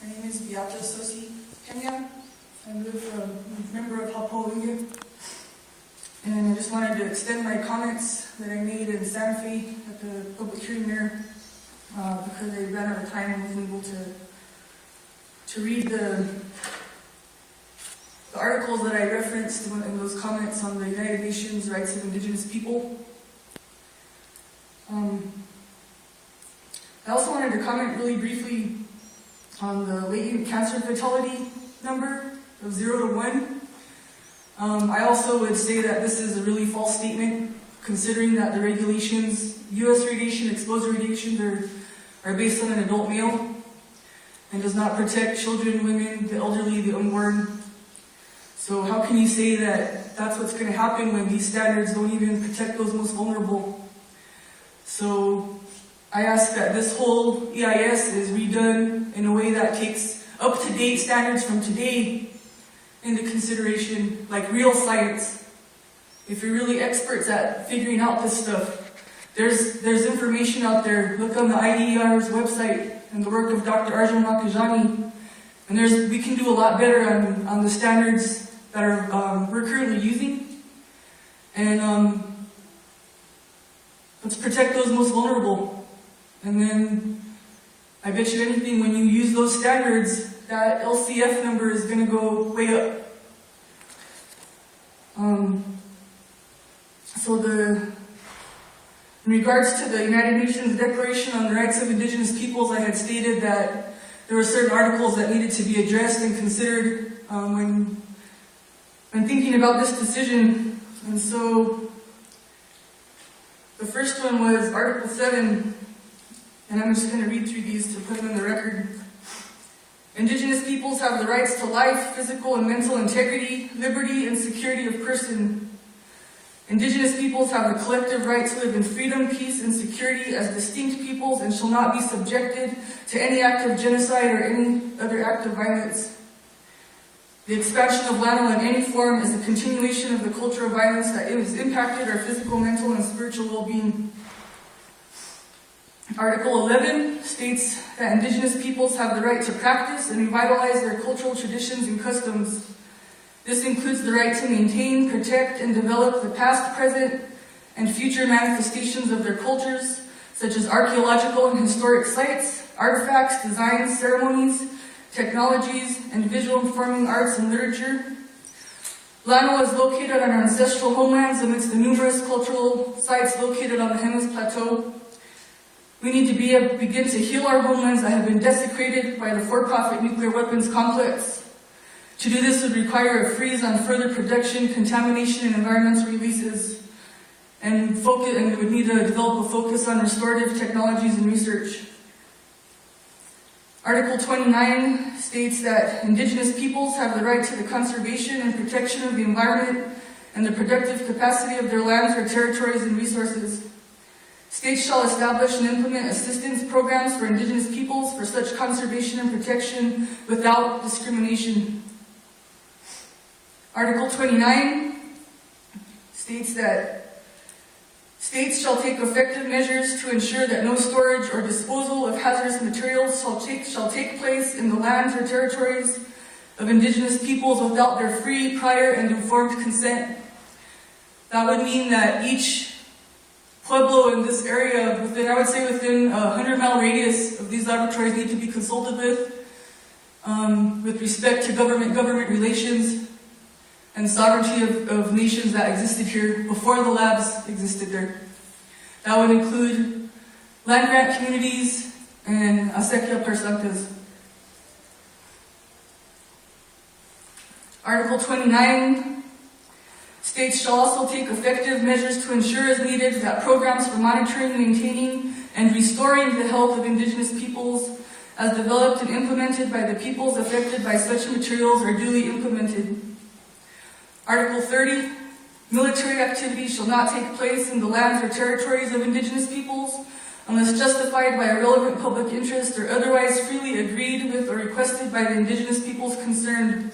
My name is Beata Sosi Kenya. I'm a member of Hapouinga. And I just wanted to extend my comments that I made in Santa Fe at the public hearing there because I ran out of time and wasn't able to read the articles that I referenced in those comments on the United Nations Rights of Indigenous People. I also wanted to comment really briefly on the latent cancer fatality number of 0 to 1. I also would say that this is a really false statement, considering that the regulations, U.S. radiation exposure regulations, are based on an adult male and does not protect children, women, the elderly, the unborn. So how can you say that that's what's going to happen when these standards don't even protect those most vulnerable? So I ask that this whole EIS is redone in a way that takes up-to-date standards from today into consideration, like real science. If you're really experts at figuring out this stuff, there's information out there. Look on the IDER's website and the work of Dr. Arjun Nakajani, and we can do a lot better on the standards that we're currently using. And let's protect those most vulnerable. And then, I bet you anything, when you use those standards, that LCF number is going to go way up. In regards to the United Nations Declaration on the Rights of Indigenous Peoples, I had stated that there were certain articles that needed to be addressed and considered when thinking about this decision. And so, the first one was Article 7, and I'm just going to read through these to put them in the record. Indigenous peoples have the rights to life, physical and mental integrity, liberty, and security of person. Indigenous peoples have the collective right to live in freedom, peace, and security as distinct peoples and shall not be subjected to any act of genocide or any other act of violence. The expansion of land in any form is a continuation of the culture of violence that has impacted our physical, mental, and spiritual well-being. Article 11 states that Indigenous peoples have the right to practice and revitalize their cultural traditions and customs. This includes the right to maintain, protect, and develop the past, present, and future manifestations of their cultures, such as archaeological and historic sites, artifacts, designs, ceremonies, technologies, and visual and performing arts and literature. Lano is located on our ancestral homelands amidst the numerous cultural sites located on the Jemez Plateau. We need to begin to heal our homelands that have been desecrated by the for-profit nuclear weapons complex. To do this would require a freeze on further production, contamination, and environmental releases, and we would need to develop a focus on restorative technologies and research. Article 29 states that Indigenous peoples have the right to the conservation and protection of the environment and the productive capacity of their lands or territories and resources. States shall establish and implement assistance programs for Indigenous peoples for such conservation and protection without discrimination. Article 29 states that states shall take effective measures to ensure that no storage or disposal of hazardous materials shall take place in the lands or territories of Indigenous peoples without their free, prior, and informed consent. That would mean that each pueblo in this area, within a 100-mile radius of these laboratories, need to be consulted with respect to government relations and sovereignty of nations that existed here before the labs existed there. That would include land-grant communities and acequia parsantas. Article 29 states shall also take effective measures to ensure as needed that programs for monitoring, maintaining, and restoring the health of Indigenous peoples as developed and implemented by the peoples affected by such materials are duly implemented. Article 30, military activities shall not take place in the lands or territories of Indigenous peoples unless justified by a relevant public interest or otherwise freely agreed with or requested by the Indigenous peoples concerned.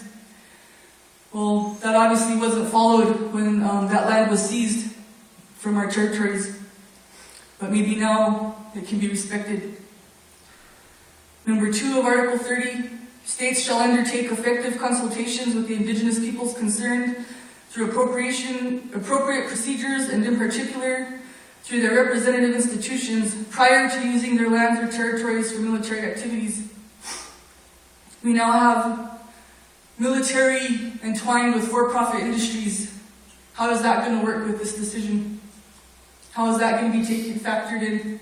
Well, that obviously wasn't followed when that land was seized from our territories, but maybe now it can be respected. Number 2 of Article 30, States shall undertake effective consultations with the indigenous peoples concerned through appropriate procedures, and in particular through their representative institutions prior to using their lands or territories for military activities. We now have military entwined with for-profit industries. How is that going to work with this decision? How is that going to be factored in?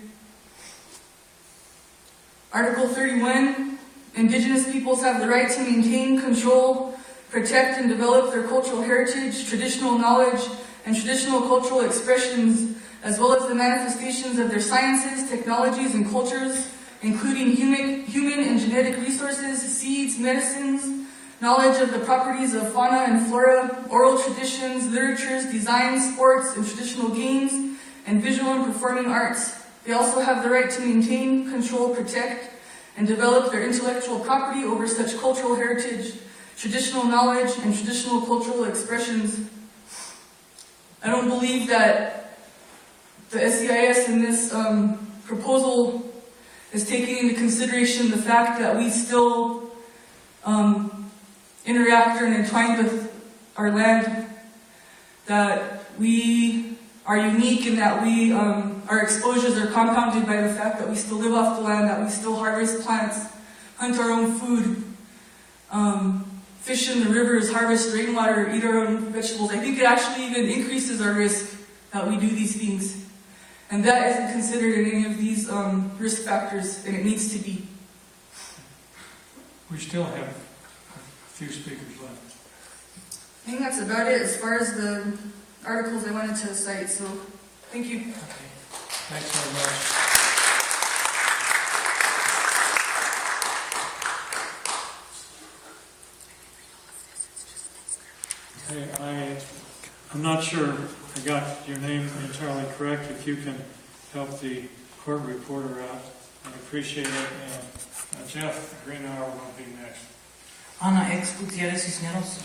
Article 31, Indigenous peoples have the right to maintain, control, protect, and develop their cultural heritage, traditional knowledge, and traditional cultural expressions, as well as the manifestations of their sciences, technologies, and cultures, including human and genetic resources, seeds, medicines, knowledge of the properties of fauna and flora, oral traditions, literatures, designs, sports, and traditional games, and visual and performing arts. They also have the right to maintain, control, protect, and develop their intellectual property over such cultural heritage, traditional knowledge, and traditional cultural expressions. I don't believe that the SEIS in this proposal is taking into consideration the fact that we still interact and entwine with our land, that we are unique in that we, our exposures are compounded by the fact that we still live off the land, that we still harvest plants, hunt our own food, fish in the rivers, harvest rainwater, eat our own vegetables. I think it actually even increases our risk that we do these things. And that isn't considered in any of these risk factors, and it needs to be. We still have a few speakers left. I think that's about it as far as the articles I wanted to cite, so thank you. Okay. Thanks very much. Okay, I'm not sure I got your name entirely correct. If you can help the court reporter out, I'd appreciate it. And Jeff Greenhour will be next. Ana ex Gutierrez Cisneros.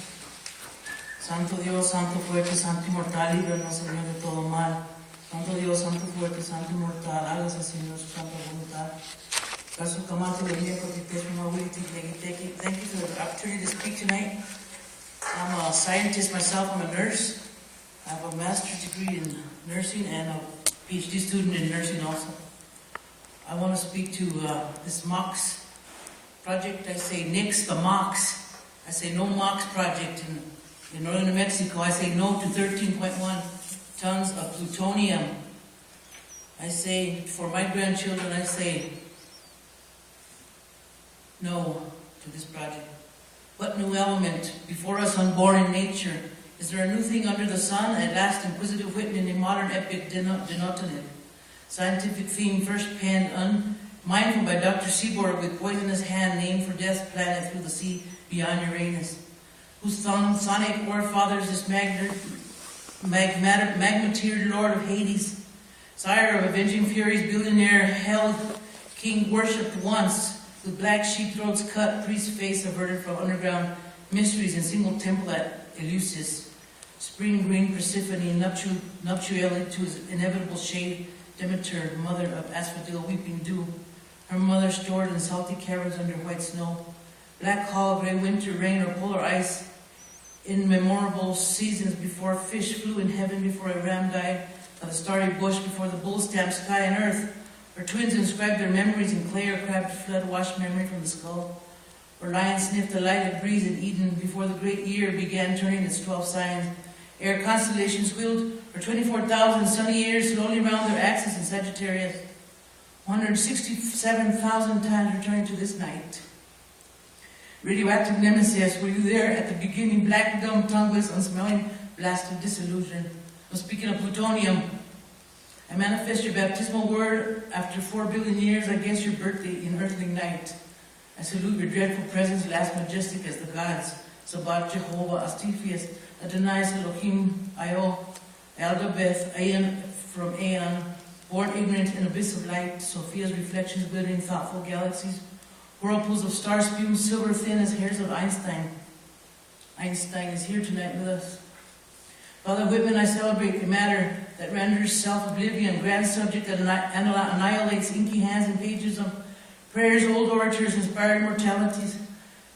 Santo Dios, Santo fuerte, Santo inmortal, líbranos, Señor, de todo mal. Santo Dios, Santo fuerte, Santo inmortal, hágase, Señor, su santa voluntad. Thank you for the opportunity to speak tonight. I'm a scientist myself. I'm a nurse. I have a master's degree in nursing and a PhD student in nursing also. I want to speak to this MOX project. I say nix the MOX. I say no MOX project in northern New Mexico. I say no to 13.1 tons of plutonium. I say, for my grandchildren, I say no to this project. What new element before us unborn in nature? Is there a new thing under the sun? At last, inquisitive Whitman in modern epic denotative. Scientific theme first penned unmindful by Dr. Seaborg with poisonous hand named for death's planet through the sea beyond Uranus. Whose sonic forefathers this magma-tiered lord of Hades, sire of avenging furies, billionaire, held king worshipped once, with black sheep throats cut, priest face averted from underground mysteries in single temple at Eleusis. Spring green Persephone, nuptially to his inevitable shade, Demeter, mother of asphodel, weeping dew, her mother stored in salty caverns under white snow. Black hall, gray winter, rain, or polar ice, in memorable seasons before fish flew in heaven, before a ram died of the starry bush, before the bull stamped sky and earth, or twins inscribed their memories in clay, or crabbed flood washed memory from the skull, or lion sniffed the lighted breeze in Eden, before the great year began turning its 12 signs, ere constellations wheeled for 24,000 sunny years slowly round their axis in Sagittarius, 167,000 times returning to this night. Radioactive nemesis, were you there at the beginning, black, dumb, tongueless, unsmelling blast of disillusion? I'm speaking of plutonium. I manifest your baptismal word after 4 billion years, I guess your birthday in earthly night. I salute your dreadful presence, last majestic as the gods, Sabbath, Jehovah, Astifius, Adonais, Elohim, Io, Aldabeth, Aeon from Aeon, born ignorant in abyss of light, Sophia's reflections glittering thoughtful galaxies, whirlpools of star spume, silver thin as hairs of Einstein. Einstein is here tonight with us. Father Whitman, I celebrate a matter that renders self-oblivion, grand subject that annihilates inky hands and pages of prayers, old orators, inspired immortalities.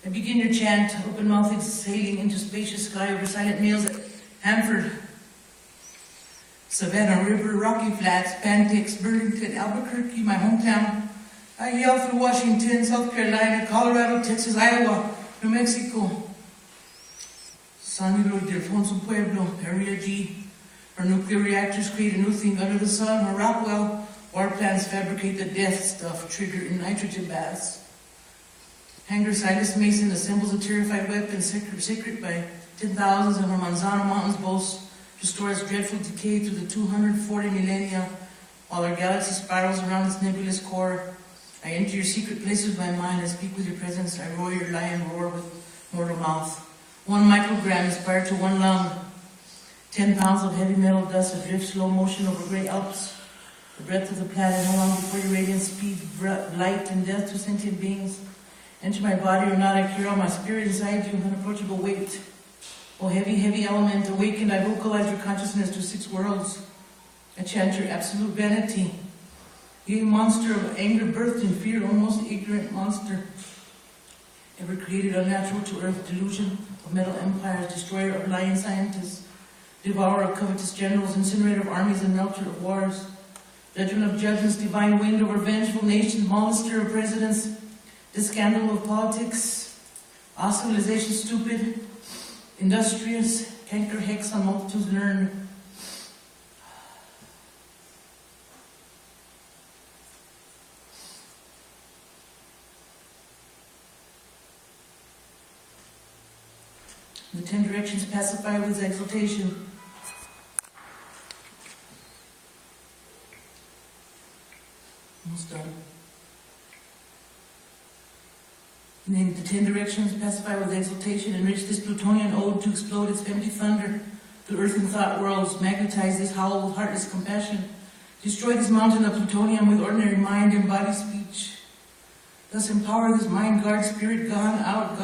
I begin your chant, open-mouthed sailing into spacious sky over silent meals at Hanford, Savannah River, Rocky Flats, Pantex, Burlington, Albuquerque, my hometown. I yell through Washington, South Carolina, Colorado, Texas, Iowa, New Mexico. San Luis de Alfonso Pueblo, Area G. Our nuclear reactors create a new thing under the sun. Or Rockwell, war plants fabricate the death stuff triggered in nitrogen baths. Hanger Silas Mason assembles a terrified weapon secret by 10,000s of our Manzano Mountains boasts restores dreadful decay through the 240 millennia while our galaxy spirals around its nebulous core. I enter your secret places with my mind. I speak with your presence. I roar your lion roar with mortal mouth. 1 microgram inspired to 1 lung. 10 pounds of heavy metal dust adrift slow motion over great Alps. The breadth of the planet, how long before your radiant speed, light and death to sentient beings? Enter my body or not, I carry all my spirit inside you, unapproachable weight. Oh, heavy, heavy element, awakened, I vocalize your consciousness to 6 worlds. I chant your absolute vanity. You monster of anger, birthed in fear, almost ignorant monster. Ever created unnatural to earth delusion of metal empires, destroyer of lying scientists, devourer of covetous generals, incinerator of armies and melter of wars, judgment of judgments, divine wind over vengeful nations, molester of presidents, the scandal of politics, our civilization stupid, industrious, canker hex on multitudes learned. The 10 directions pacify with exaltation. Almost done. Name the 10 directions pacify with exaltation. Enrich this plutonian ode to explode its empty thunder through earth and thought worlds. Magnetize this howl with heartless compassion. Destroy this mountain of plutonium with ordinary mind and body speech. Thus empower this mind guard spirit gone out,